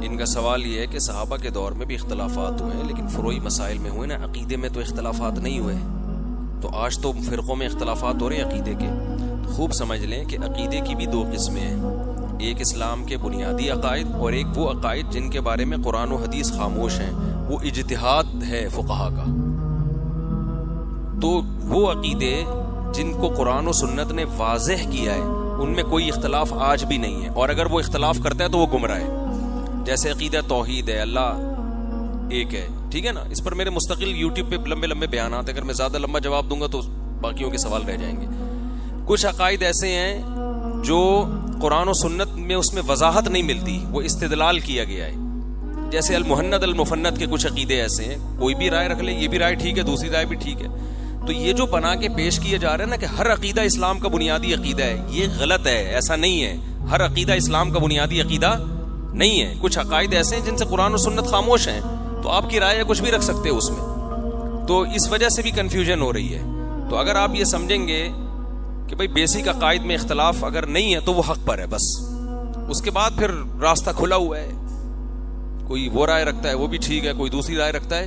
ان کا سوال یہ ہے کہ صحابہ کے دور میں بھی اختلافات ہوئے ہیں لیکن فروعی مسائل میں ہوئے نا، عقیدے میں تو اختلافات نہیں ہوئے. تو آج تو فرقوں میں اختلافات ہو رہے ہیں عقیدے کے. تو خوب سمجھ لیں کہ عقیدے کی بھی دو قسمیں ہیں، ایک اسلام کے بنیادی عقائد اور ایک وہ عقائد جن کے بارے میں قرآن و حدیث خاموش ہیں، وہ اجتہاد ہے فقہا کا. تو وہ عقیدے جن کو قرآن و سنت نے واضح کیا ہے ان میں کوئی اختلاف آج بھی نہیں ہے، اور اگر وہ اختلاف کرتا ہے تو وہ گمراہ ہے. جیسے عقیدہ توحید ہے، اللہ ایک ہے، ٹھیک ہے نا. اس پر میرے مستقل یوٹیوب پہ لمبے لمبے بیانات ہیں، اگر میں زیادہ لمبا جواب دوں گا تو باقیوں کے سوال رہ جائیں گے. کچھ عقائد ایسے ہیں جو قرآن و سنت میں اس میں وضاحت نہیں ملتی، وہ استدلال کیا گیا ہے. جیسے المحند المفند کے کچھ عقیدے ایسے ہیں، کوئی بھی رائے رکھ لے، یہ بھی رائے ٹھیک ہے، دوسری رائے بھی ٹھیک ہے. تو یہ جو بنا کے پیش کیے جا رہے ہیں نا کہ ہر عقیدہ اسلام کا بنیادی عقیدہ ہے، یہ غلط ہے. ایسا نہیں ہے، ہر عقیدہ اسلام کا بنیادی عقیدہ نہیں ہے. کچھ عقائد ایسے ہیں جن سے قرآن و سنت خاموش ہیں، تو آپ کی رائے کچھ بھی رکھ سکتے ہو اس میں. تو اس وجہ سے بھی کنفیوژن ہو رہی ہے. تو اگر آپ یہ سمجھیں گے کہ بھئی بیسک عقائد میں اختلاف اگر نہیں ہے تو وہ حق پر ہے بس، اس کے بعد پھر راستہ کھلا ہوا ہے. کوئی وہ رائے رکھتا ہے وہ بھی ٹھیک ہے، کوئی دوسری رائے رکھتا ہے.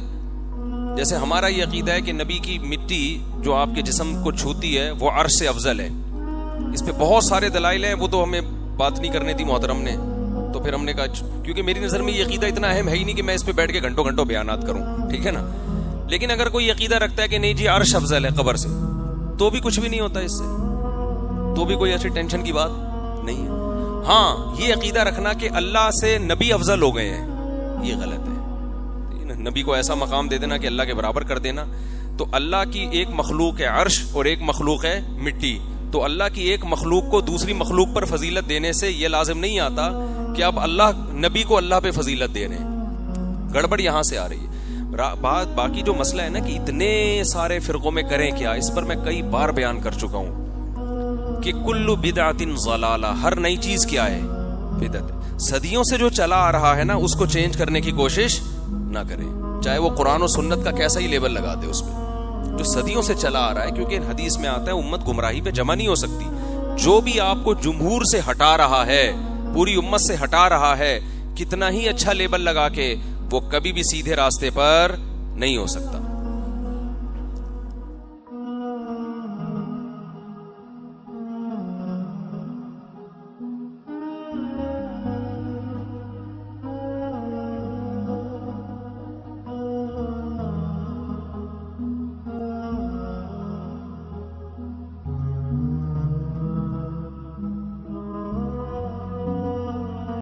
جیسے ہمارا یہ عقیدہ ہے کہ نبی کی مٹی جو آپ کے جسم کو چھوتی ہے وہ عرش سے افضل ہے. اس پہ بہت سارے دلائل ہیں، وہ تو ہمیں بات نہیں کرنے دی محترم نے. تو پھر ہم نے کہا کیونکہ میری نظر میں یہ عقیدہ اتنا اہم ہے ہی نہیں کہ میں اس پہ بیٹھ کے گھنٹوں گھنٹوں بیانات کروں، ٹھیک ہے نا. لیکن اگر کوئی عقیدہ رکھتا ہے کہ نہیں جی عرش افضل ہے قبر سے، تو بھی کچھ بھی نہیں ہوتا اس سے، تو بھی کوئی ایسی ٹینشن کی بات نہیں ہے. ہاں یہ عقیدہ رکھنا کہ اللہ سے نبی افضل ہو گئے ہیں، یہ غلط ہے. نبی کو ایسا مقام دے دینا کہ اللہ کے برابر کر دینا. تو اللہ کی ایک مخلوق ہے عرش اور ایک مخلوق ہے مٹی. تو اللہ کی ایک مخلوق کو دوسری مخلوق پر فضیلت دینے سے یہ لازم نہیں آتا کہ اب اللہ نبی کو اللہ پہ فضیلت دے رہے ہیں. گڑبڑ یہاں سے آ رہی ہے. باقی جو مسئلہ ہے نا کہ اتنے سارے فرقوں میں کریں کیا، اس پر میں کئی بار بیان کر چکا ہوں کہ کل بدعت ضلالہ، ہر نئی چیز کیا ہے؟ بدعت. صدیوں سے جو چلا آ رہا ہے نا اس کو چینج کرنے کی کوشش نہ کریں، چاہے وہ قرآن و سنت کا کیسا ہی لیبل لگا دے اس پہ، جو صدیوں سے چلا آ رہا ہے. کیونکہ حدیث میں آتا ہے امت گمراہی پہ جمع نہیں ہو سکتی. جو بھی آپ کو جمہور سے ہٹا رہا ہے، پوری امت سے ہٹا رہا ہے، کتنا ہی اچھا لیبل لگا کے، وہ کبھی بھی سیدھے راستے پر نہیں ہو سکتا.